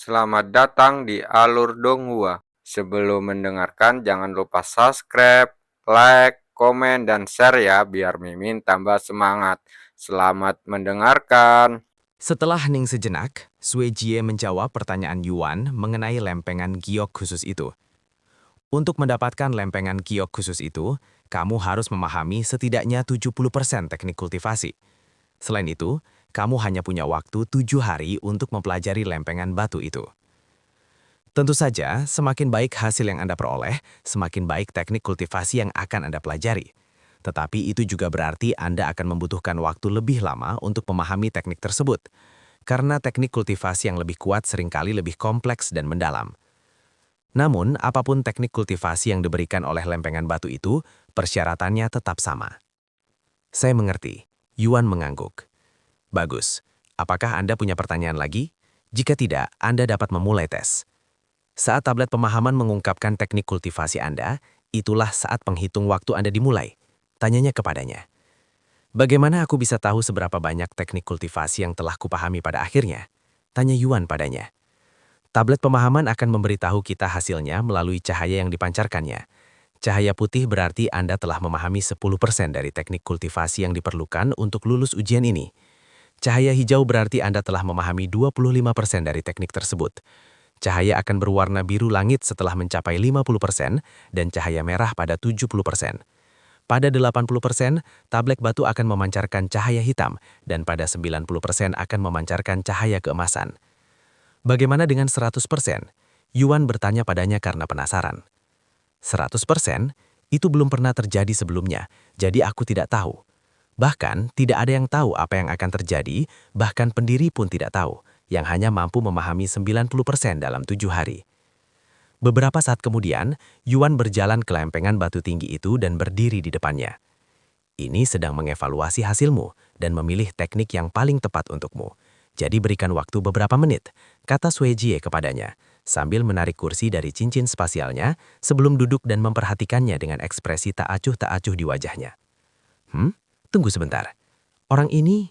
Selamat datang di Alur Donghua. Sebelum mendengarkan, jangan lupa subscribe, like, komen, dan share ya, biar Mimin tambah semangat. Selamat mendengarkan. Setelah hening sejenak, Sue Jie menjawab pertanyaan Yuan mengenai lempengan giok khusus itu. Untuk mendapatkan lempengan giok khusus itu, kamu harus memahami setidaknya 70% teknik kultivasi. Selain itu, kamu hanya punya waktu 7 hari untuk mempelajari lempengan batu itu. Tentu saja, semakin baik hasil yang Anda peroleh, semakin baik teknik kultivasi yang akan Anda pelajari. Tetapi itu juga berarti Anda akan membutuhkan waktu lebih lama untuk memahami teknik tersebut, karena teknik kultivasi yang lebih kuat seringkali lebih kompleks dan mendalam. Namun, apapun teknik kultivasi yang diberikan oleh lempengan batu itu, persyaratannya tetap sama. Saya mengerti. Yuan mengangguk. Bagus. Apakah Anda punya pertanyaan lagi? Jika tidak, Anda dapat memulai tes. Saat tablet pemahaman mengungkapkan teknik kultivasi Anda, itulah saat penghitung waktu Anda dimulai. Tanyanya kepadanya. Bagaimana aku bisa tahu seberapa banyak teknik kultivasi yang telah kupahami pada akhirnya? Tanya Yuan padanya. Tablet pemahaman akan memberitahu kita hasilnya melalui cahaya yang dipancarkannya. Cahaya putih berarti Anda telah memahami 10% dari teknik kultivasi yang diperlukan untuk lulus ujian ini. Cahaya hijau berarti Anda telah memahami 25% dari teknik tersebut. Cahaya akan berwarna biru langit setelah mencapai 50% dan cahaya merah pada 70%. Pada 80%, tablet batu akan memancarkan cahaya hitam dan pada 90% akan memancarkan cahaya keemasan. Bagaimana dengan 100%? Yuan bertanya padanya karena penasaran. 100%? Itu belum pernah terjadi sebelumnya, jadi aku tidak tahu. Bahkan, tidak ada yang tahu apa yang akan terjadi, bahkan pendiri pun tidak tahu, yang hanya mampu memahami 90% dalam 7 hari. Beberapa saat kemudian, Yuan berjalan ke lempengan batu tinggi itu dan berdiri di depannya. Ini sedang mengevaluasi hasilmu dan memilih teknik yang paling tepat untukmu. Jadi berikan waktu beberapa menit, kata Sue Jie kepadanya, sambil menarik kursi dari cincin spasialnya sebelum duduk dan memperhatikannya dengan ekspresi tak acuh di wajahnya. Tunggu sebentar. Orang ini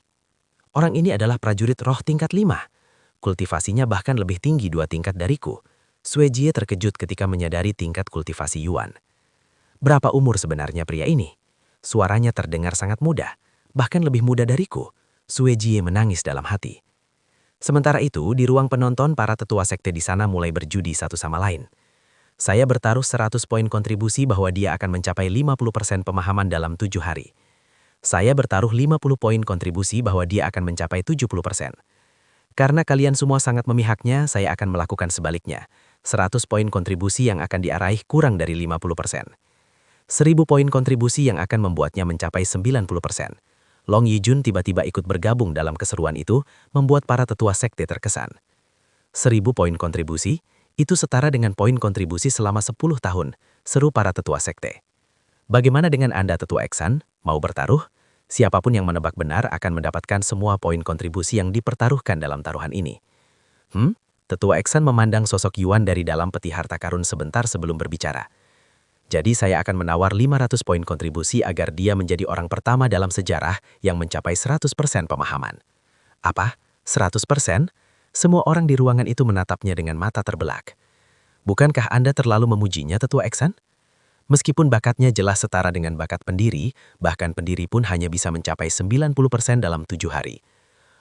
adalah prajurit roh tingkat 5. Kultivasinya bahkan lebih tinggi 2 tingkat dariku. Sue Jie terkejut ketika menyadari tingkat kultivasi Yuan. Berapa umur sebenarnya pria ini? Suaranya terdengar sangat muda, bahkan lebih muda dariku. Sue Jie menangis dalam hati. Sementara itu, di ruang penonton, para tetua sekte di sana mulai berjudi satu sama lain. Saya bertaruh 100 poin kontribusi bahwa dia akan mencapai 50% pemahaman dalam 7 hari. Saya bertaruh 50 poin kontribusi bahwa dia akan mencapai 70%. Karena kalian semua sangat memihaknya, saya akan melakukan sebaliknya. 100 poin kontribusi yang akan diaraih kurang dari 50%. 1000 poin kontribusi yang akan membuatnya mencapai 90%. Long Yijun tiba-tiba ikut bergabung dalam keseruan itu, membuat para tetua sekte terkesan. 1000 poin kontribusi, itu setara dengan poin kontribusi selama 10 tahun, seru para tetua sekte. Bagaimana dengan Anda tetua Eksan? Mau bertaruh? Siapapun yang menebak benar akan mendapatkan semua poin kontribusi yang dipertaruhkan dalam taruhan ini. Tetua Eksan memandang sosok Yuan dari dalam peti harta karun sebentar sebelum berbicara. Jadi saya akan menawar 500 poin kontribusi agar dia menjadi orang pertama dalam sejarah yang mencapai 100% pemahaman. Apa? 100%? Semua orang di ruangan itu menatapnya dengan mata terbelak. Bukankah Anda terlalu memujinya, tetua Eksan? Meskipun bakatnya jelas setara dengan bakat pendiri, bahkan pendiri pun hanya bisa mencapai 90% dalam 7 hari.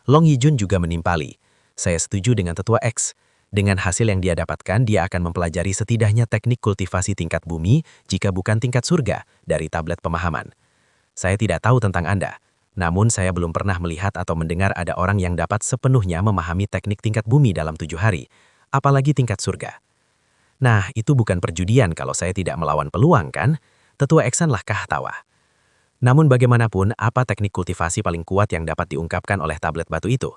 Long Yijun juga menimpali. Saya setuju dengan tetua X. Dengan hasil yang dia dapatkan, dia akan mempelajari setidaknya teknik kultivasi tingkat bumi jika bukan tingkat surga dari tablet pemahaman. Saya tidak tahu tentang Anda, namun saya belum pernah melihat atau mendengar ada orang yang dapat sepenuhnya memahami teknik tingkat bumi dalam 7 hari, apalagi tingkat surga. Nah, itu bukan perjudian kalau saya tidak melawan peluang, kan? Tetua Eksan lahkah tawa. Namun bagaimanapun, apa teknik kultivasi paling kuat yang dapat diungkapkan oleh tablet batu itu?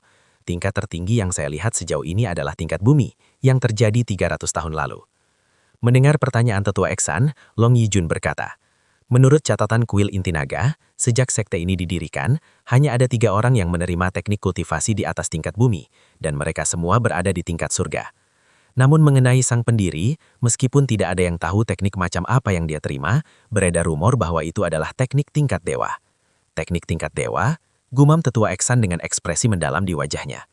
Tingkat tertinggi yang saya lihat sejauh ini adalah tingkat bumi, yang terjadi 300 tahun lalu. Mendengar pertanyaan tetua Eksan, Long Yijun berkata, menurut catatan kuil inti naga, sejak sekte ini didirikan, hanya ada 3 orang yang menerima teknik kultivasi di atas tingkat bumi, dan mereka semua berada di tingkat surga. Namun mengenai sang pendiri, meskipun tidak ada yang tahu teknik macam apa yang dia terima, beredar rumor bahwa itu adalah teknik tingkat dewa. Teknik tingkat dewa? Gumam tetua Eksan dengan ekspresi mendalam di wajahnya.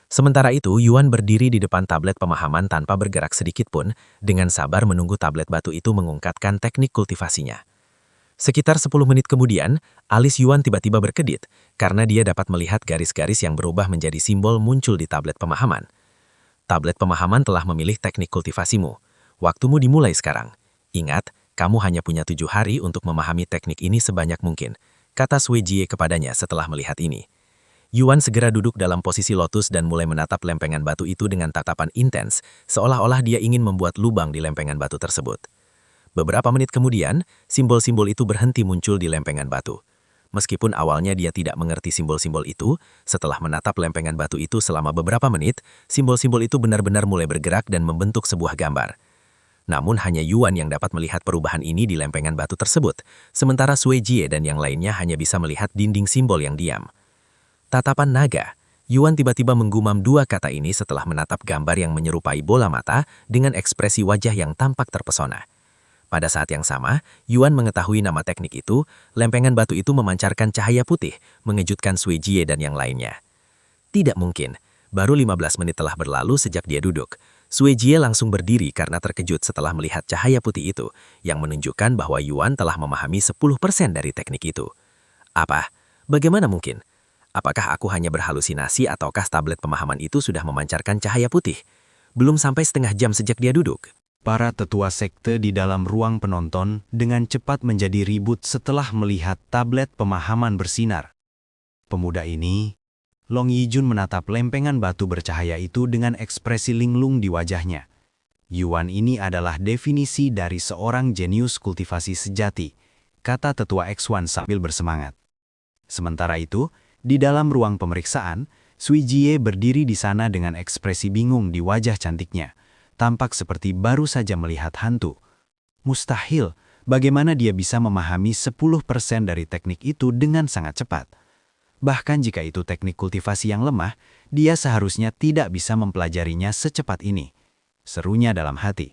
Sementara itu, Yuan berdiri di depan tablet pemahaman tanpa bergerak sedikit pun, dengan sabar menunggu tablet batu itu mengungkapkan teknik kultivasinya. Sekitar 10 menit kemudian, alis Yuan tiba-tiba berkedip, karena dia dapat melihat garis-garis yang berubah menjadi simbol muncul di tablet pemahaman. Tablet pemahaman telah memilih teknik kultivasimu. Waktumu dimulai sekarang. Ingat, kamu hanya punya 7 hari untuk memahami teknik ini sebanyak mungkin, kata Sui Jie kepadanya setelah melihat ini. Yuan segera duduk dalam posisi lotus dan mulai menatap lempengan batu itu dengan tatapan intens, seolah-olah dia ingin membuat lubang di lempengan batu tersebut. Beberapa menit kemudian, simbol-simbol itu berhenti muncul di lempengan batu. Meskipun awalnya dia tidak mengerti simbol-simbol itu, setelah menatap lempengan batu itu selama beberapa menit, simbol-simbol itu benar-benar mulai bergerak dan membentuk sebuah gambar. Namun hanya Yuan yang dapat melihat perubahan ini di lempengan batu tersebut, sementara Sui Jie dan yang lainnya hanya bisa melihat dinding simbol yang diam. Tatapan naga. Yuan tiba-tiba menggumam dua kata ini setelah menatap gambar yang menyerupai bola mata dengan ekspresi wajah yang tampak terpesona. Pada saat yang sama, Yuan mengetahui nama teknik itu, lempengan batu itu memancarkan cahaya putih, mengejutkan Sui Jie dan yang lainnya. Tidak mungkin, baru 15 menit telah berlalu sejak dia duduk. Sui Jie langsung berdiri karena terkejut setelah melihat cahaya putih itu, yang menunjukkan bahwa Yuan telah memahami 10% dari teknik itu. Apa? Bagaimana mungkin? Apakah aku hanya berhalusinasi ataukah tablet pemahaman itu sudah memancarkan cahaya putih? Belum sampai setengah jam sejak dia duduk. Para tetua sekte di dalam ruang penonton dengan cepat menjadi ribut setelah melihat tablet pemahaman bersinar. Pemuda ini, Long Yijun menatap lempengan batu bercahaya itu dengan ekspresi linglung di wajahnya. Yuan ini adalah definisi dari seorang jenius kultivasi sejati, kata tetua X1 sambil bersemangat. Sementara itu, di dalam ruang pemeriksaan, Sui Jie berdiri di sana dengan ekspresi bingung di wajah cantiknya, tampak seperti baru saja melihat hantu. Mustahil, bagaimana dia bisa memahami 10% dari teknik itu dengan sangat cepat. Bahkan jika itu teknik kultivasi yang lemah, dia seharusnya tidak bisa mempelajarinya secepat ini. Serunya dalam hati.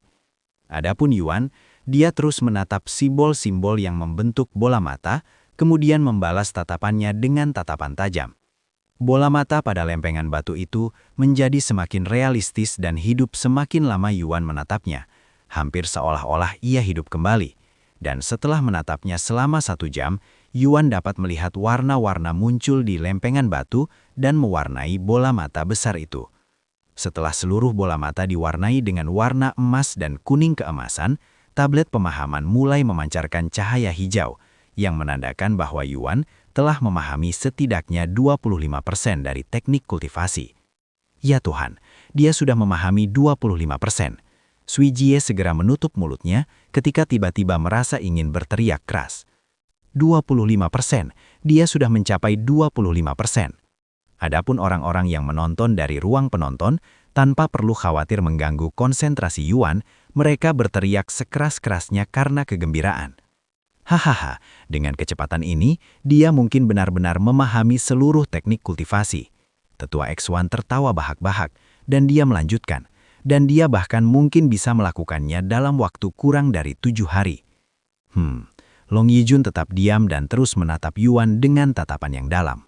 Adapun Yuan, dia terus menatap simbol-simbol yang membentuk bola mata, kemudian membalas tatapannya dengan tatapan tajam. Bola mata pada lempengan batu itu menjadi semakin realistis dan hidup semakin lama Yuan menatapnya, hampir seolah-olah ia hidup kembali. Dan setelah menatapnya selama 1 jam, Yuan dapat melihat warna-warna muncul di lempengan batu dan mewarnai bola mata besar itu. Setelah seluruh bola mata diwarnai dengan warna emas dan kuning keemasan, tablet pemahaman mulai memancarkan cahaya hijau, yang menandakan bahwa Yuan telah memahami setidaknya 25% dari teknik kultivasi. Ya Tuhan, dia sudah memahami 25%. Sui Jie segera menutup mulutnya ketika tiba-tiba merasa ingin berteriak keras. 25%, dia sudah mencapai 25%. Adapun orang-orang yang menonton dari ruang penonton, tanpa perlu khawatir mengganggu konsentrasi Yuan, mereka berteriak sekeras-kerasnya karena kegembiraan. Hahaha, dengan kecepatan ini, dia mungkin benar-benar memahami seluruh teknik kultivasi. Tetua X1 tertawa bahak-bahak, dan dia melanjutkan, dan dia bahkan mungkin bisa melakukannya dalam waktu kurang dari 7 hari. Long Yijun tetap diam dan terus menatap Yuan dengan tatapan yang dalam.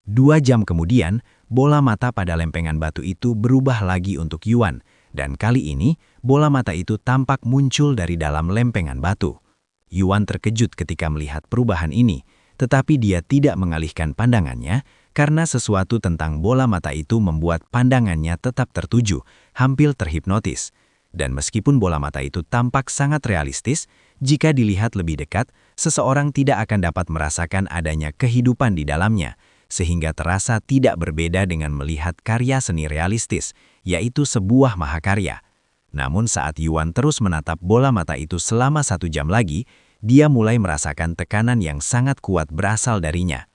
2 jam kemudian, bola mata pada lempengan batu itu berubah lagi untuk Yuan, dan kali ini, bola mata itu tampak muncul dari dalam lempengan batu. Yuan terkejut ketika melihat perubahan ini, tetapi dia tidak mengalihkan pandangannya karena sesuatu tentang bola mata itu membuat pandangannya tetap tertuju, hampir terhipnotis. Dan meskipun bola mata itu tampak sangat realistis, jika dilihat lebih dekat, seseorang tidak akan dapat merasakan adanya kehidupan di dalamnya, sehingga terasa tidak berbeda dengan melihat karya seni realistis, yaitu sebuah mahakarya. Namun saat Yuan terus menatap bola mata itu selama 1 jam lagi, dia mulai merasakan tekanan yang sangat kuat berasal darinya.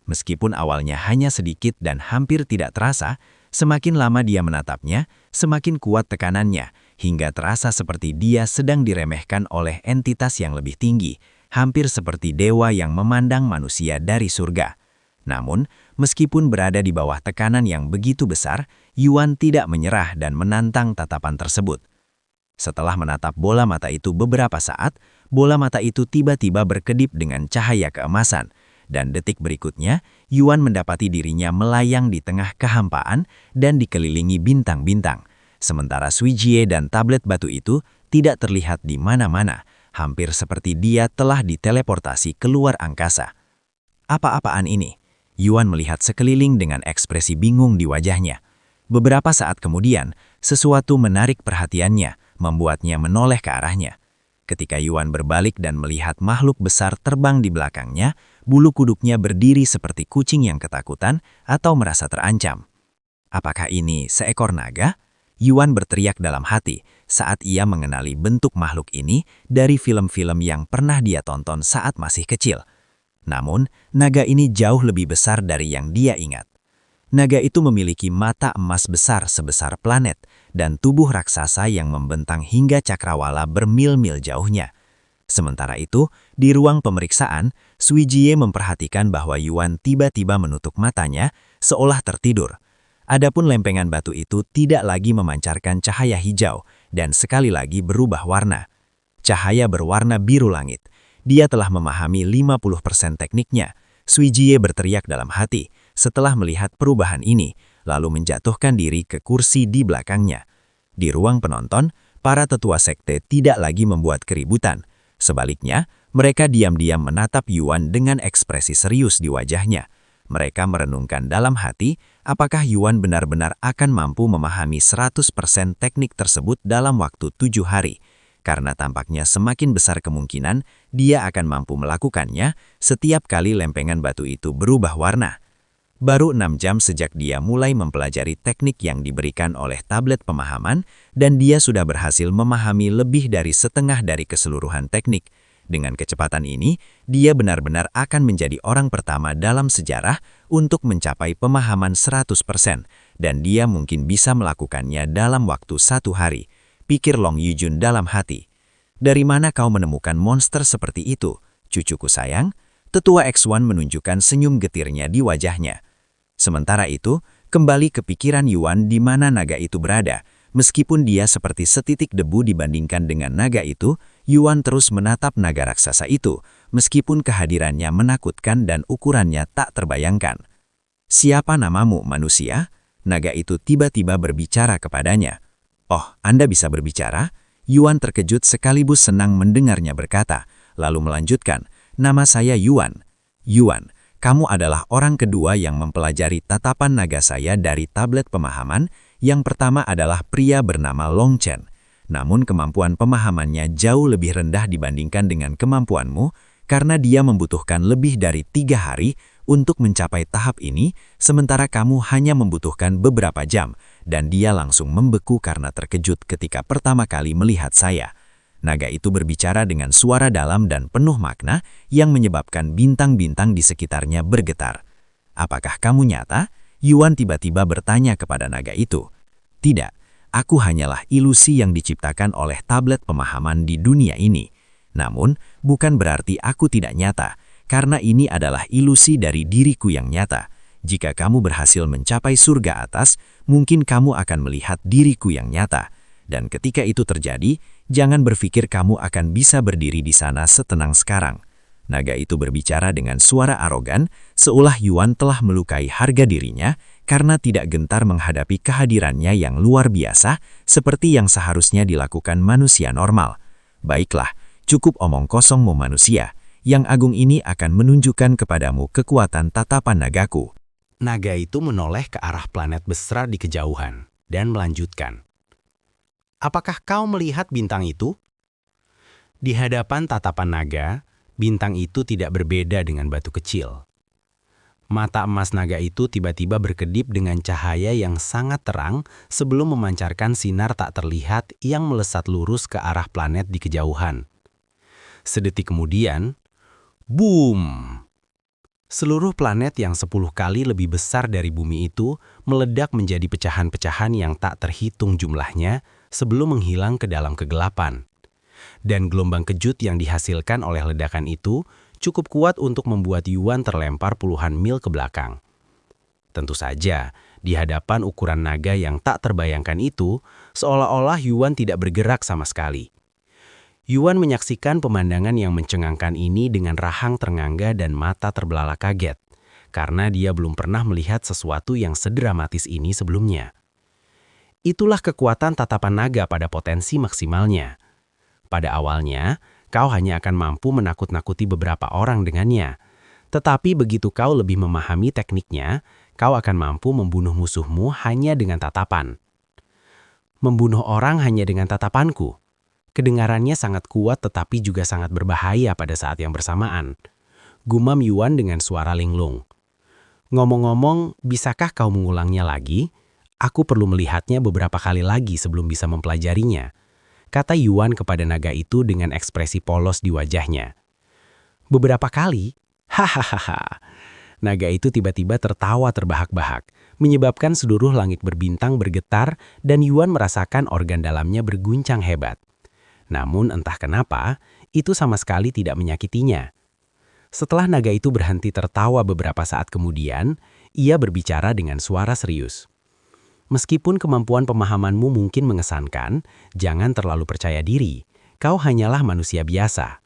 Meskipun awalnya hanya sedikit dan hampir tidak terasa, semakin lama dia menatapnya, semakin kuat tekanannya, hingga terasa seperti dia sedang diremehkan oleh entitas yang lebih tinggi, hampir seperti dewa yang memandang manusia dari surga. Namun, meskipun berada di bawah tekanan yang begitu besar, Yuan tidak menyerah dan menantang tatapan tersebut. Setelah menatap bola mata itu beberapa saat, bola mata itu tiba-tiba berkedip dengan cahaya keemasan, dan detik berikutnya, Yuan mendapati dirinya melayang di tengah kehampaan dan dikelilingi bintang-bintang. Sementara Sui Jie dan tablet batu itu tidak terlihat di mana-mana, hampir seperti dia telah diteleportasi keluar angkasa. Apa-apaan ini? Yuan melihat sekeliling dengan ekspresi bingung di wajahnya. Beberapa saat kemudian, sesuatu menarik perhatiannya, membuatnya menoleh ke arahnya. Ketika Yuan berbalik dan melihat makhluk besar terbang di belakangnya, bulu kuduknya berdiri seperti kucing yang ketakutan atau merasa terancam. Apakah ini seekor naga? Yuan berteriak dalam hati saat ia mengenali bentuk makhluk ini dari film-film yang pernah dia tonton saat masih kecil. Namun, naga ini jauh lebih besar dari yang dia ingat. Naga itu memiliki mata emas besar sebesar planet dan tubuh raksasa yang membentang hingga cakrawala bermil-mil jauhnya. Sementara itu, di ruang pemeriksaan, Sui Jie memperhatikan bahwa Yuan tiba-tiba menutup matanya seolah tertidur. Adapun lempengan batu itu tidak lagi memancarkan cahaya hijau dan sekali lagi berubah warna. Cahaya berwarna biru langit. Dia telah memahami 50% tekniknya. Sui Jie berteriak dalam hati setelah melihat perubahan ini, lalu menjatuhkan diri ke kursi di belakangnya. Di ruang penonton, para tetua sekte tidak lagi membuat keributan. Sebaliknya, mereka diam-diam menatap Yuan dengan ekspresi serius di wajahnya. Mereka merenungkan dalam hati apakah Yuan benar-benar akan mampu memahami 100% teknik tersebut dalam waktu 7 hari. Karena tampaknya semakin besar kemungkinan dia akan mampu melakukannya setiap kali lempengan batu itu berubah warna. Baru 6 jam sejak dia mulai mempelajari teknik yang diberikan oleh tablet pemahaman dan dia sudah berhasil memahami lebih dari setengah dari keseluruhan teknik. Dengan kecepatan ini, dia benar-benar akan menjadi orang pertama dalam sejarah untuk mencapai pemahaman 100% dan dia mungkin bisa melakukannya dalam waktu 1 hari. Pikir Long Yijun dalam hati. Dari mana kau menemukan monster seperti itu, cucuku sayang? Tetua X1 menunjukkan senyum getirnya di wajahnya. Sementara itu, kembali ke pikiran Yuan di mana naga itu berada. Meskipun dia seperti setitik debu dibandingkan dengan naga itu, Yuan terus menatap naga raksasa itu, meskipun kehadirannya menakutkan dan ukurannya tak terbayangkan. Siapa namamu, manusia? Naga itu tiba-tiba berbicara kepadanya. Oh, Anda bisa berbicara? Yuan terkejut sekaligus senang mendengarnya berkata, lalu melanjutkan, nama saya Yuan. Yuan, kamu adalah orang kedua yang mempelajari tatapan naga saya dari tablet pemahaman. Yang pertama adalah pria bernama Long Chen. Namun kemampuan pemahamannya jauh lebih rendah dibandingkan dengan kemampuanmu, karena dia membutuhkan lebih dari 3 hari untuk mencapai tahap ini, sementara kamu hanya membutuhkan beberapa jam, dan dia langsung membeku karena terkejut ketika pertama kali melihat saya. Naga itu berbicara dengan suara dalam dan penuh makna yang menyebabkan bintang-bintang di sekitarnya bergetar. Apakah kamu nyata? Yuan tiba-tiba bertanya kepada naga itu. Tidak, aku hanyalah ilusi yang diciptakan oleh tablet pemahaman di dunia ini. Namun, bukan berarti aku tidak nyata, karena ini adalah ilusi dari diriku yang nyata. Jika kamu berhasil mencapai surga atas, mungkin kamu akan melihat diriku yang nyata. Dan ketika itu terjadi, jangan berpikir kamu akan bisa berdiri di sana setenang sekarang. Naga itu berbicara dengan suara arogan, seolah Yuan telah melukai harga dirinya karena tidak gentar menghadapi kehadirannya yang luar biasa seperti yang seharusnya dilakukan manusia normal. Baiklah, cukup omong kosongmu manusia. Yang agung ini akan menunjukkan kepadamu kekuatan tatapan nagaku. Naga itu menoleh ke arah planet besar di kejauhan dan melanjutkan. Apakah kau melihat bintang itu? Di hadapan tatapan naga, bintang itu tidak berbeda dengan batu kecil. Mata emas naga itu tiba-tiba berkedip dengan cahaya yang sangat terang sebelum memancarkan sinar tak terlihat yang melesat lurus ke arah planet di kejauhan. Sedetik kemudian, boom! Seluruh planet yang 10 kali lebih besar dari bumi itu meledak menjadi pecahan-pecahan yang tak terhitung jumlahnya sebelum menghilang ke dalam kegelapan. Dan gelombang kejut yang dihasilkan oleh ledakan itu cukup kuat untuk membuat Yuan terlempar puluhan mil ke belakang. Tentu saja, di hadapan ukuran naga yang tak terbayangkan itu, seolah-olah Yuan tidak bergerak sama sekali. Yuan menyaksikan pemandangan yang mencengangkan ini dengan rahang ternganga dan mata terbelalak kaget, karena dia belum pernah melihat sesuatu yang sedramatis ini sebelumnya. Itulah kekuatan tatapan naga pada potensi maksimalnya. Pada awalnya, kau hanya akan mampu menakut-nakuti beberapa orang dengannya. Tetapi begitu kau lebih memahami tekniknya, kau akan mampu membunuh musuhmu hanya dengan tatapan. Membunuh orang hanya dengan tatapanku. Kedengarannya sangat kuat tetapi juga sangat berbahaya pada saat yang bersamaan. Gumam Yuan dengan suara linglung. Ngomong-ngomong, bisakah kau mengulangnya lagi? Aku perlu melihatnya beberapa kali lagi sebelum bisa mempelajarinya, kata Yuan kepada naga itu dengan ekspresi polos di wajahnya. Beberapa kali? Hahaha. Naga itu tiba-tiba tertawa terbahak-bahak, menyebabkan seluruh langit berbintang bergetar dan Yuan merasakan organ dalamnya berguncang hebat. Namun entah kenapa, itu sama sekali tidak menyakitinya. Setelah naga itu berhenti tertawa beberapa saat kemudian, ia berbicara dengan suara serius. Meskipun kemampuan pemahamanmu mungkin mengesankan, jangan terlalu percaya diri. Kau hanyalah manusia biasa.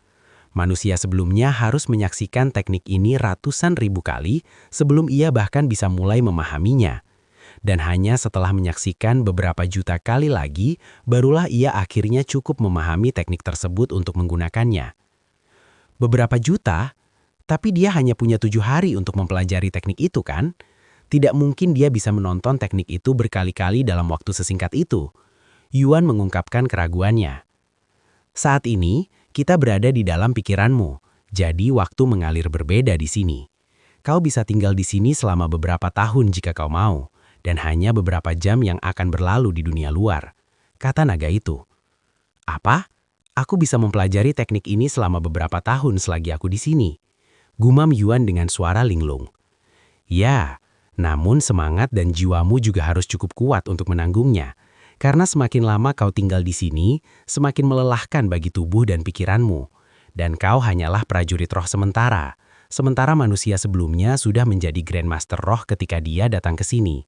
Manusia sebelumnya harus menyaksikan teknik ini ratusan ribu kali sebelum ia bahkan bisa mulai memahaminya. Dan hanya setelah menyaksikan beberapa juta kali lagi, barulah ia akhirnya cukup memahami teknik tersebut untuk menggunakannya. Beberapa juta? Tapi dia hanya punya 7 hari untuk mempelajari teknik itu kan? Tidak mungkin dia bisa menonton teknik itu berkali-kali dalam waktu sesingkat itu. Yuan mengungkapkan keraguannya. Saat ini, kita berada di dalam pikiranmu, jadi waktu mengalir berbeda di sini. Kau bisa tinggal di sini selama beberapa tahun jika kau mau, dan hanya beberapa jam yang akan berlalu di dunia luar, kata naga itu. Apa? Aku bisa mempelajari teknik ini selama beberapa tahun selagi aku di sini. Gumam Yuan dengan suara linglung. Ya, namun semangat dan jiwamu juga harus cukup kuat untuk menanggungnya. Karena semakin lama kau tinggal di sini, semakin melelahkan bagi tubuh dan pikiranmu. Dan kau hanyalah prajurit roh sementara. Sementara manusia sebelumnya sudah menjadi Grandmaster roh ketika dia datang ke sini.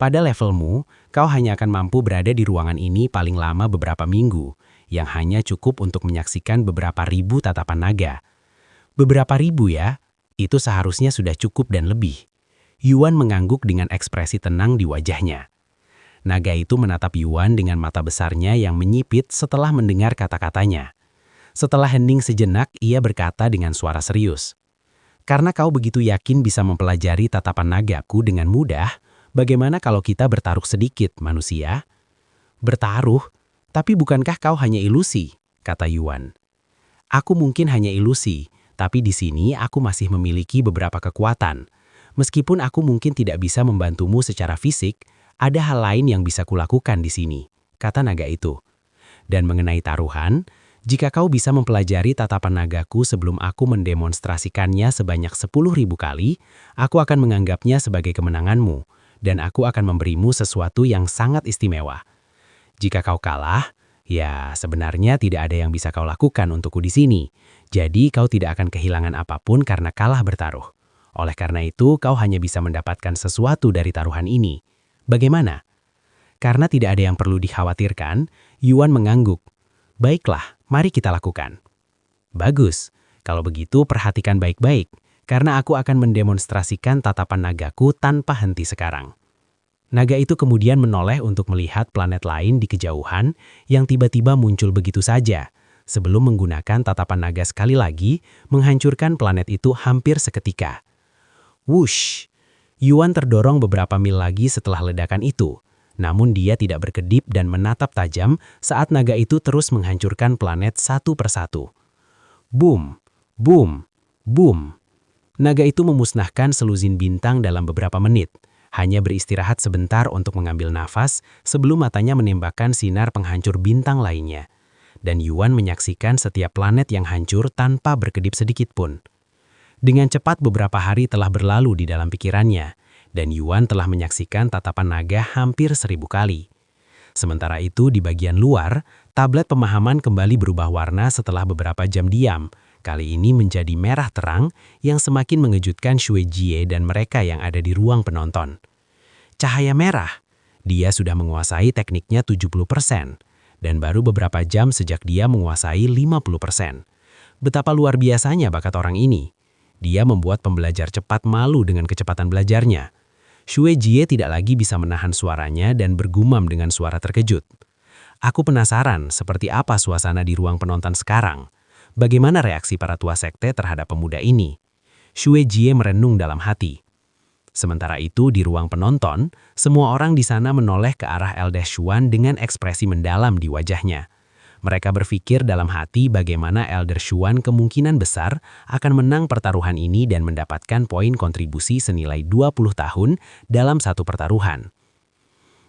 Pada levelmu, kau hanya akan mampu berada di ruangan ini paling lama beberapa minggu, yang hanya cukup untuk menyaksikan beberapa ribu tatapan naga. Beberapa ribu ya? Itu seharusnya sudah cukup dan lebih. Yuan mengangguk dengan ekspresi tenang di wajahnya. Naga itu menatap Yuan dengan mata besarnya yang menyipit setelah mendengar kata-katanya. Setelah hening sejenak, ia berkata dengan suara serius. Karena kau begitu yakin bisa mempelajari tatapan nagaku dengan mudah, bagaimana kalau kita bertaruh sedikit, manusia? Bertaruh? Tapi bukankah kau hanya ilusi? Kata Yuan. Aku mungkin hanya ilusi, tapi di sini aku masih memiliki beberapa kekuatan. Meskipun aku mungkin tidak bisa membantumu secara fisik, ada hal lain yang bisa kulakukan di sini, kata naga itu. Dan mengenai taruhan, jika kau bisa mempelajari tatapan nagaku sebelum aku mendemonstrasikannya sebanyak 10.000 kali, aku akan menganggapnya sebagai kemenanganmu, dan aku akan memberimu sesuatu yang sangat istimewa. Jika kau kalah, ya sebenarnya tidak ada yang bisa kau lakukan untukku di sini, jadi kau tidak akan kehilangan apapun karena kalah bertaruh. Oleh karena itu, kau hanya bisa mendapatkan sesuatu dari taruhan ini. Bagaimana? Karena tidak ada yang perlu dikhawatirkan, Yuan mengangguk. Baiklah, mari kita lakukan. Bagus, kalau begitu perhatikan baik-baik, karena aku akan mendemonstrasikan tatapan nagaku tanpa henti sekarang. Naga itu kemudian menoleh untuk melihat planet lain di kejauhan yang tiba-tiba muncul begitu saja, sebelum menggunakan tatapan naga sekali lagi menghancurkan planet itu hampir seketika. Wush! Yuan terdorong beberapa mil lagi setelah ledakan itu, namun dia tidak berkedip dan menatap tajam saat naga itu terus menghancurkan planet satu persatu. Boom! Boom! Boom! Naga itu memusnahkan seluzin bintang dalam beberapa menit, hanya beristirahat sebentar untuk mengambil nafas sebelum matanya menembakkan sinar penghancur bintang lainnya. Dan Yuan menyaksikan setiap planet yang hancur tanpa berkedip sedikit pun. Dengan cepat beberapa hari telah berlalu di dalam pikirannya, dan Yuan telah menyaksikan tatapan naga hampir 1000 kali. Sementara itu di bagian luar, tablet pemahaman kembali berubah warna setelah beberapa jam diam, kali ini menjadi merah terang yang semakin mengejutkan Xue Jie dan mereka yang ada di ruang penonton. Cahaya merah, dia sudah menguasai tekniknya 70%, dan baru beberapa jam sejak dia menguasai 50%. Betapa luar biasanya bakat orang ini. Dia membuat pembelajar cepat malu dengan kecepatan belajarnya. Xue Jie tidak lagi bisa menahan suaranya dan bergumam dengan suara terkejut. Aku penasaran seperti apa suasana di ruang penonton sekarang. Bagaimana reaksi para tua sekte terhadap pemuda ini? Xue Jie merenung dalam hati. Sementara itu di ruang penonton, semua orang di sana menoleh ke arah Elder Xuan dengan ekspresi mendalam di wajahnya. Mereka berpikir dalam hati bagaimana Elder Xuan kemungkinan besar akan menang pertaruhan ini dan mendapatkan poin kontribusi senilai 20 tahun dalam satu pertaruhan.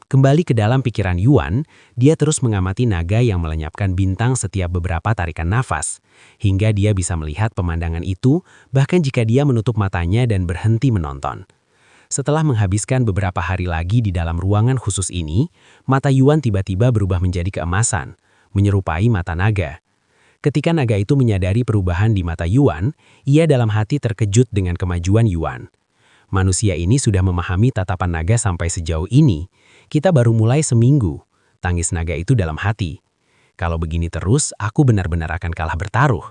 Kembali ke dalam pikiran Yuan, dia terus mengamati naga yang melenyapkan bintang setiap beberapa tarikan nafas, hingga dia bisa melihat pemandangan itu bahkan jika dia menutup matanya dan berhenti menonton. Setelah menghabiskan beberapa hari lagi di dalam ruangan khusus ini, mata Yuan tiba-tiba berubah menjadi keemasan, menyerupai mata naga. Ketika naga itu menyadari perubahan di mata Yuan, ia dalam hati terkejut dengan kemajuan Yuan. Manusia ini sudah memahami tatapan naga sampai sejauh ini. Kita baru mulai seminggu, tangis naga itu dalam hati. Kalau begini terus, aku benar-benar akan kalah bertaruh.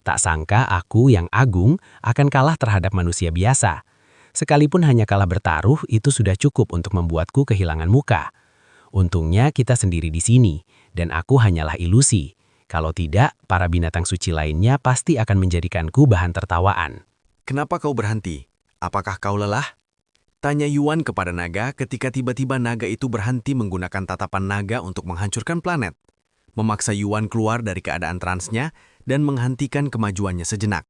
Tak sangka aku yang agung akan kalah terhadap manusia biasa. Sekalipun hanya kalah bertaruh, itu sudah cukup untuk membuatku kehilangan muka. Untungnya kita sendiri di sini, dan aku hanyalah ilusi. Kalau tidak, para binatang suci lainnya pasti akan menjadikanku bahan tertawaan. Kenapa kau berhenti? Apakah kau lelah? Tanya Yuan kepada naga ketika tiba-tiba naga itu berhenti menggunakan tatapan naga untuk menghancurkan planet. Memaksa Yuan keluar dari keadaan transnya dan menghentikan kemajuannya sejenak.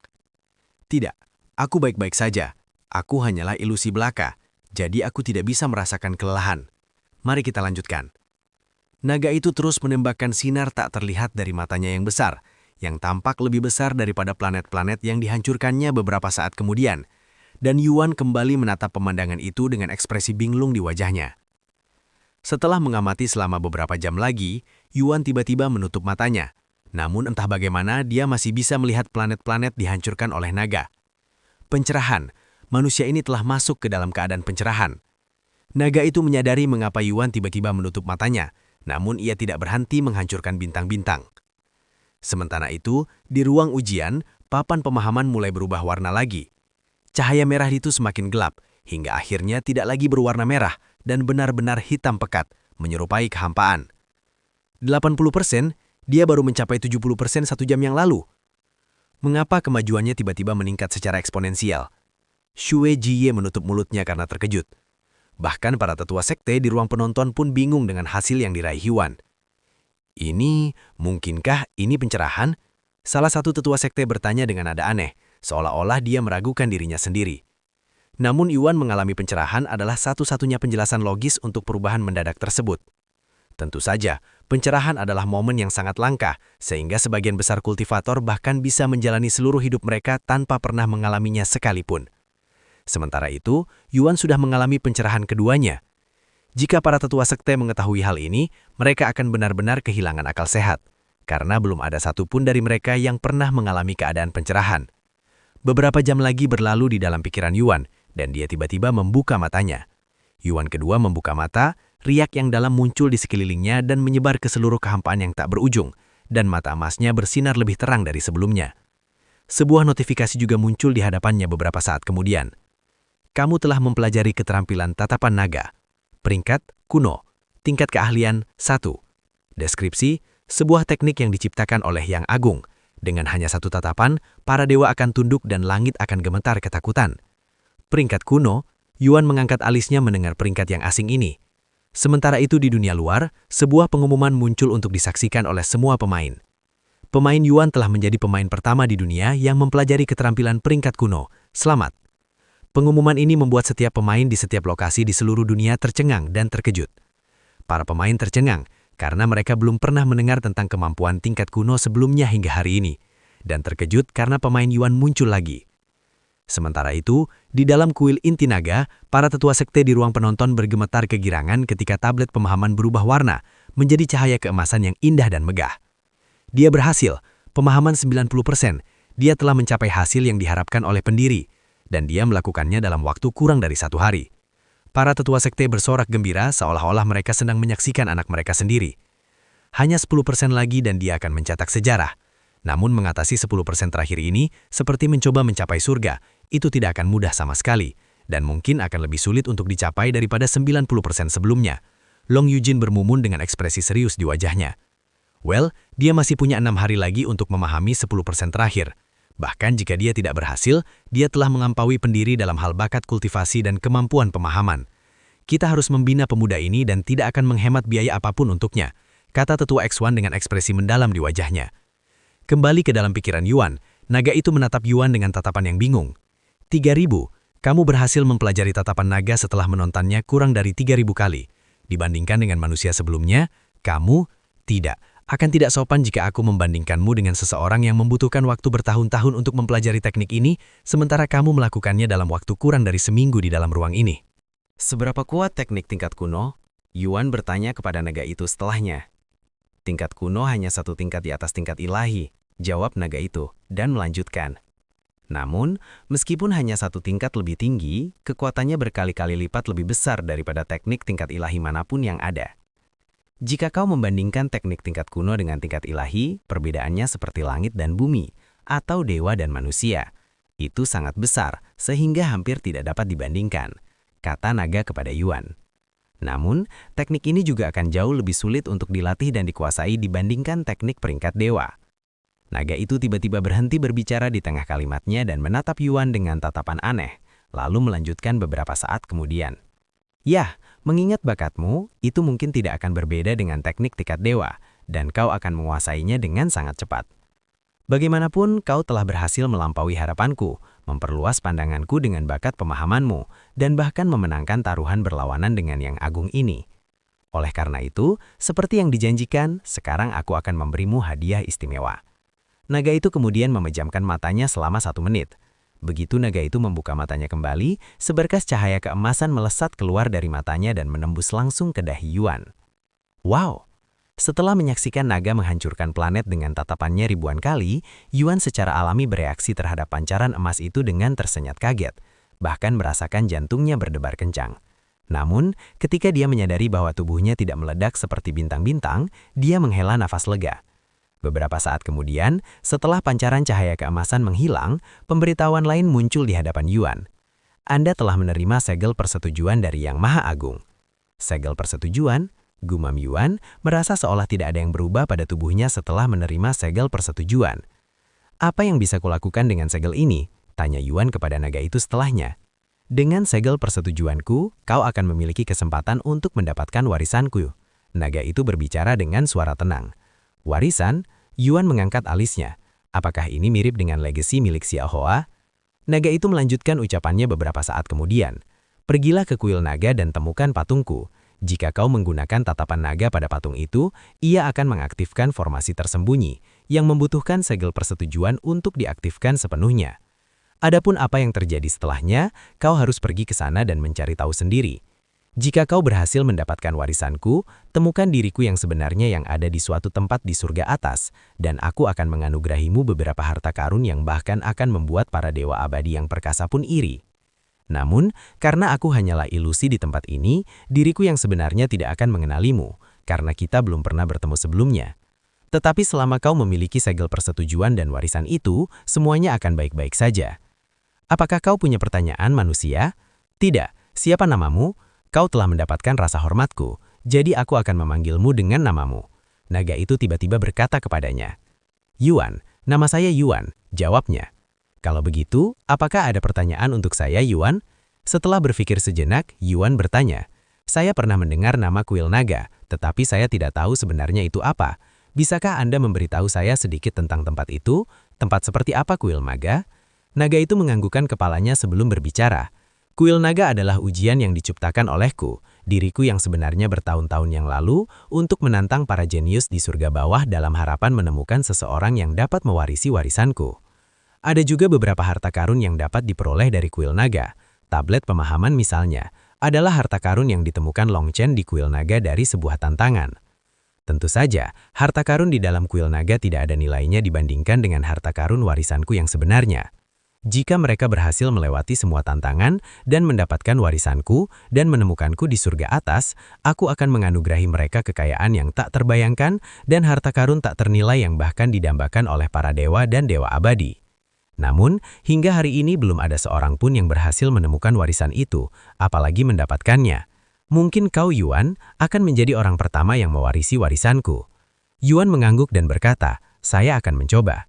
Tidak, aku baik-baik saja. Aku hanyalah ilusi belaka, jadi aku tidak bisa merasakan kelelahan. Mari kita lanjutkan. Naga itu terus menembakkan sinar tak terlihat dari matanya yang besar, yang tampak lebih besar daripada planet-planet yang dihancurkannya beberapa saat kemudian, dan Yuan kembali menatap pemandangan itu dengan ekspresi binglung di wajahnya. Setelah mengamati selama beberapa jam lagi, Yuan tiba-tiba menutup matanya, namun entah bagaimana dia masih bisa melihat planet-planet dihancurkan oleh naga. Pencerahan, manusia ini telah masuk ke dalam keadaan pencerahan. Naga itu menyadari mengapa Yuan tiba-tiba menutup matanya, namun ia tidak berhenti menghancurkan bintang-bintang. Sementara itu, di ruang ujian, papan pemahaman mulai berubah warna lagi. Cahaya merah itu semakin gelap, hingga akhirnya tidak lagi berwarna merah dan benar-benar hitam pekat, menyerupai kehampaan. 80%, dia baru mencapai 70% 1 jam yang lalu. Mengapa kemajuannya tiba-tiba meningkat secara eksponensial? Xue Jie menutup mulutnya karena terkejut. Bahkan para tetua sekte di ruang penonton pun bingung dengan hasil yang diraih Yuan. Mungkinkah ini pencerahan? Salah satu tetua sekte bertanya dengan nada aneh, seolah-olah dia meragukan dirinya sendiri. Namun Yuan mengalami pencerahan adalah satu-satunya penjelasan logis untuk perubahan mendadak tersebut. Tentu saja, pencerahan adalah momen yang sangat langka, sehingga sebagian besar kultivator bahkan bisa menjalani seluruh hidup mereka tanpa pernah mengalaminya sekalipun. Sementara itu, Yuan sudah mengalami pencerahan keduanya. Jika para tetua sekte mengetahui hal ini, mereka akan benar-benar kehilangan akal sehat, karena belum ada satupun dari mereka yang pernah mengalami keadaan pencerahan. Beberapa jam lagi berlalu di dalam pikiran Yuan, dan dia tiba-tiba membuka matanya. Yuan kedua membuka mata, riak yang dalam muncul di sekelilingnya dan menyebar ke seluruh kehampaan yang tak berujung, dan mata emasnya bersinar lebih terang dari sebelumnya. Sebuah notifikasi juga muncul di hadapannya beberapa saat kemudian. Kamu telah mempelajari keterampilan tatapan naga. Peringkat, kuno. Tingkat keahlian, 1. Deskripsi, sebuah teknik yang diciptakan oleh Yang Agung. Dengan hanya satu tatapan, para dewa akan tunduk dan langit akan gemetar ketakutan. Peringkat kuno, Yuan mengangkat alisnya mendengar peringkat yang asing ini. Sementara itu di dunia luar, sebuah pengumuman muncul untuk disaksikan oleh semua pemain. Pemain Yuan telah menjadi pemain pertama di dunia yang mempelajari keterampilan peringkat kuno. Selamat. Pengumuman ini membuat setiap pemain di setiap lokasi di seluruh dunia tercengang dan terkejut. Para pemain tercengang karena mereka belum pernah mendengar tentang kemampuan tingkat kuno sebelumnya hingga hari ini, dan terkejut karena pemain Yuan muncul lagi. Sementara itu, di dalam kuil inti naga, para tetua sekte di ruang penonton bergemetar kegirangan ketika tablet pemahaman berubah warna menjadi cahaya keemasan yang indah dan megah. Dia berhasil, pemahaman 90%, dia telah mencapai hasil yang diharapkan oleh pendiri, dan dia melakukannya dalam waktu kurang dari 1 hari. Para tetua sekte bersorak gembira seolah-olah mereka sedang menyaksikan anak mereka sendiri. Hanya 10% lagi dan dia akan mencetak sejarah. Namun mengatasi 10% terakhir ini seperti mencoba mencapai surga, itu tidak akan mudah sama sekali, dan mungkin akan lebih sulit untuk dicapai daripada 90% sebelumnya. Long Yujin bermumun dengan ekspresi serius di wajahnya. Well, dia masih punya 6 hari lagi untuk memahami 10% terakhir. Bahkan jika dia tidak berhasil, dia telah mengampaui pendiri dalam hal bakat kultivasi dan kemampuan pemahaman. Kita harus membina pemuda ini dan tidak akan menghemat biaya apapun untuknya, kata tetua X1 dengan ekspresi mendalam di wajahnya. Kembali ke dalam pikiran Yuan, naga itu menatap Yuan dengan tatapan yang bingung. 3.000, kamu berhasil mempelajari tatapan naga setelah menontonnya kurang dari 3.000 kali. Dibandingkan dengan manusia sebelumnya, kamu tidak. Akan tidak sopan jika aku membandingkanmu dengan seseorang yang membutuhkan waktu bertahun-tahun untuk mempelajari teknik ini, sementara kamu melakukannya dalam waktu kurang dari seminggu di dalam ruang ini. Seberapa kuat teknik tingkat kuno? Yuan bertanya kepada naga itu setelahnya. Tingkat kuno hanya 1 tingkat di atas tingkat ilahi, jawab naga itu, dan melanjutkan. Namun, meskipun hanya 1 tingkat lebih tinggi, kekuatannya berkali-kali lipat lebih besar daripada teknik tingkat ilahi manapun yang ada. Jika kau membandingkan teknik tingkat kuno dengan tingkat ilahi, perbedaannya seperti langit dan bumi, atau dewa dan manusia. Itu sangat besar, sehingga hampir tidak dapat dibandingkan, kata naga kepada Yuan. Namun, teknik ini juga akan jauh lebih sulit untuk dilatih dan dikuasai dibandingkan teknik peringkat dewa. Naga itu tiba-tiba berhenti berbicara di tengah kalimatnya dan menatap Yuan dengan tatapan aneh, lalu melanjutkan beberapa saat kemudian. Yah, mengingat bakatmu, itu mungkin tidak akan berbeda dengan teknik tingkat dewa, dan kau akan menguasainya dengan sangat cepat. Bagaimanapun, kau telah berhasil melampaui harapanku, memperluas pandanganku dengan bakat pemahamanmu, dan bahkan memenangkan taruhan berlawanan dengan yang agung ini. Oleh karena itu, seperti yang dijanjikan, sekarang aku akan memberimu hadiah istimewa. Naga itu kemudian memejamkan matanya selama 1 menit. Begitu naga itu membuka matanya kembali, seberkas cahaya keemasan melesat keluar dari matanya dan menembus langsung ke dahi Yuan. Wow! Setelah menyaksikan naga menghancurkan planet dengan tatapannya ribuan kali, Yuan secara alami bereaksi terhadap pancaran emas itu dengan tersenyat kaget, bahkan merasakan jantungnya berdebar kencang. Namun, ketika dia menyadari bahwa tubuhnya tidak meledak seperti bintang-bintang, dia menghela nafas lega. Beberapa saat kemudian, setelah pancaran cahaya keemasan menghilang, pemberitahuan lain muncul di hadapan Yuan. Anda telah menerima segel persetujuan dari Yang Maha Agung. Segel persetujuan? Gumam Yuan merasa seolah tidak ada yang berubah pada tubuhnya setelah menerima segel persetujuan. Apa yang bisa kulakukan dengan segel ini? Tanya Yuan kepada naga itu setelahnya. Dengan segel persetujuanku, kau akan memiliki kesempatan untuk mendapatkan warisanku. Naga itu berbicara dengan suara tenang. Warisan? Yuan mengangkat alisnya. Apakah ini mirip dengan legasi milik Xiaohua? Naga itu melanjutkan ucapannya beberapa saat kemudian. Pergilah ke kuil naga dan temukan patungku. Jika kau menggunakan tatapan naga pada patung itu, ia akan mengaktifkan formasi tersembunyi yang membutuhkan segel persetujuan untuk diaktifkan sepenuhnya. Adapun apa yang terjadi setelahnya, kau harus pergi ke sana dan mencari tahu sendiri. Jika kau berhasil mendapatkan warisanku, temukan diriku yang sebenarnya yang ada di suatu tempat di surga atas, dan aku akan menganugerahimu beberapa harta karun yang bahkan akan membuat para dewa abadi yang perkasa pun iri. Namun, karena aku hanyalah ilusi di tempat ini, diriku yang sebenarnya tidak akan mengenalimu, karena kita belum pernah bertemu sebelumnya. Tetapi selama kau memiliki segel persetujuan dan warisan itu, semuanya akan baik-baik saja. Apakah kau punya pertanyaan, manusia? Tidak. Siapa namamu? Kau telah mendapatkan rasa hormatku, jadi aku akan memanggilmu dengan namamu. Naga itu tiba-tiba berkata kepadanya. Yuan, nama saya Yuan, jawabnya. Kalau begitu, apakah ada pertanyaan untuk saya, Yuan? Setelah berpikir sejenak, Yuan bertanya. Saya pernah mendengar nama kuil naga, tetapi saya tidak tahu sebenarnya itu apa. Bisakah Anda memberitahu saya sedikit tentang tempat itu? Tempat seperti apa kuil naga? Naga itu menganggukkan kepalanya sebelum berbicara. Kuil naga adalah ujian yang diciptakan olehku, diriku yang sebenarnya bertahun-tahun yang lalu, untuk menantang para jenius di surga bawah dalam harapan menemukan seseorang yang dapat mewarisi warisanku. Ada juga beberapa harta karun yang dapat diperoleh dari kuil naga. Tablet pemahaman misalnya, adalah harta karun yang ditemukan Long Chen di kuil naga dari sebuah tantangan. Tentu saja, harta karun di dalam kuil naga tidak ada nilainya dibandingkan dengan harta karun warisanku yang sebenarnya. Jika mereka berhasil melewati semua tantangan dan mendapatkan warisanku dan menemukanku di surga atas, aku akan menganugerahi mereka kekayaan yang tak terbayangkan dan harta karun tak ternilai yang bahkan didambakan oleh para dewa dan dewa abadi. Namun, hingga hari ini belum ada seorang pun yang berhasil menemukan warisan itu, apalagi mendapatkannya. Mungkin kau, Yuan, akan menjadi orang pertama yang mewarisi warisanku. Yuan mengangguk dan berkata, saya akan mencoba.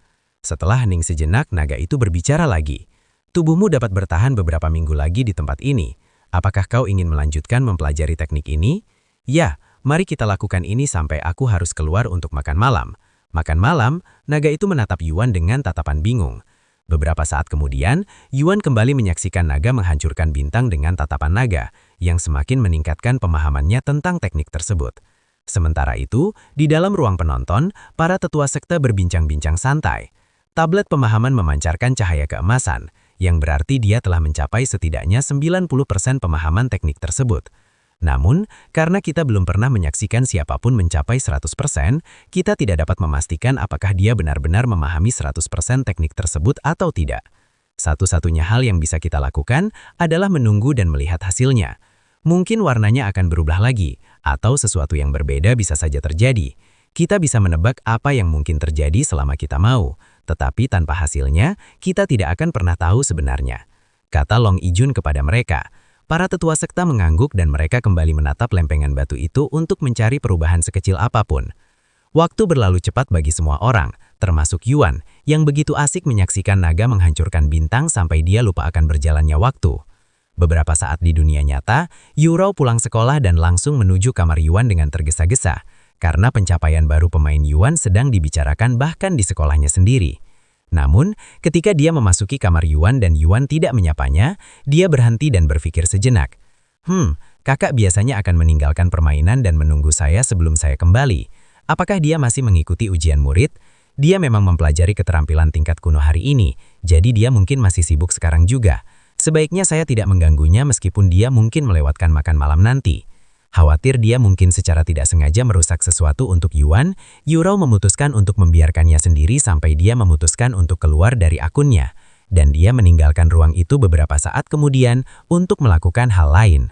Setelah hening sejenak, naga itu berbicara lagi. Tubuhmu dapat bertahan beberapa minggu lagi di tempat ini. Apakah kau ingin melanjutkan mempelajari teknik ini? Ya, mari kita lakukan ini sampai aku harus keluar untuk makan malam. Makan malam, naga itu menatap Yuan dengan tatapan bingung. Beberapa saat kemudian, Yuan kembali menyaksikan naga menghancurkan bintang dengan tatapan naga, yang semakin meningkatkan pemahamannya tentang teknik tersebut. Sementara itu, di dalam ruang penonton, para tetua sekte berbincang-bincang santai. Tablet pemahaman memancarkan cahaya keemasan, yang berarti dia telah mencapai setidaknya 90% pemahaman teknik tersebut. Namun, karena kita belum pernah menyaksikan siapapun mencapai 100%, kita tidak dapat memastikan apakah dia benar-benar memahami 100% teknik tersebut atau tidak. Satu-satunya hal yang bisa kita lakukan adalah menunggu dan melihat hasilnya. Mungkin warnanya akan berubah lagi, atau sesuatu yang berbeda bisa saja terjadi. Kita bisa menebak apa yang mungkin terjadi selama kita mau, tetapi tanpa hasilnya, kita tidak akan pernah tahu sebenarnya. Kata Long Yijun kepada mereka. Para tetua sekte mengangguk dan mereka kembali menatap lempengan batu itu untuk mencari perubahan sekecil apapun. Waktu berlalu cepat bagi semua orang, termasuk Yuan, yang begitu asik menyaksikan naga menghancurkan bintang sampai dia lupa akan berjalannya waktu. Beberapa saat di dunia nyata, Yurao pulang sekolah dan langsung menuju kamar Yuan dengan tergesa-gesa, karena pencapaian baru pemain Yuan sedang dibicarakan bahkan di sekolahnya sendiri. Namun, ketika dia memasuki kamar Yuan dan Yuan tidak menyapanya, dia berhenti dan berpikir sejenak. Kakak biasanya akan meninggalkan permainan dan menunggu saya sebelum saya kembali. Apakah dia masih mengikuti ujian murid? Dia memang mempelajari keterampilan tingkat kuno hari ini, jadi dia mungkin masih sibuk sekarang juga. Sebaiknya saya tidak mengganggunya meskipun dia mungkin melewatkan makan malam nanti. Khawatir dia mungkin secara tidak sengaja merusak sesuatu untuk Yuan, Yurao memutuskan untuk membiarkannya sendiri sampai dia memutuskan untuk keluar dari akunnya. Dan dia meninggalkan ruang itu beberapa saat kemudian untuk melakukan hal lain.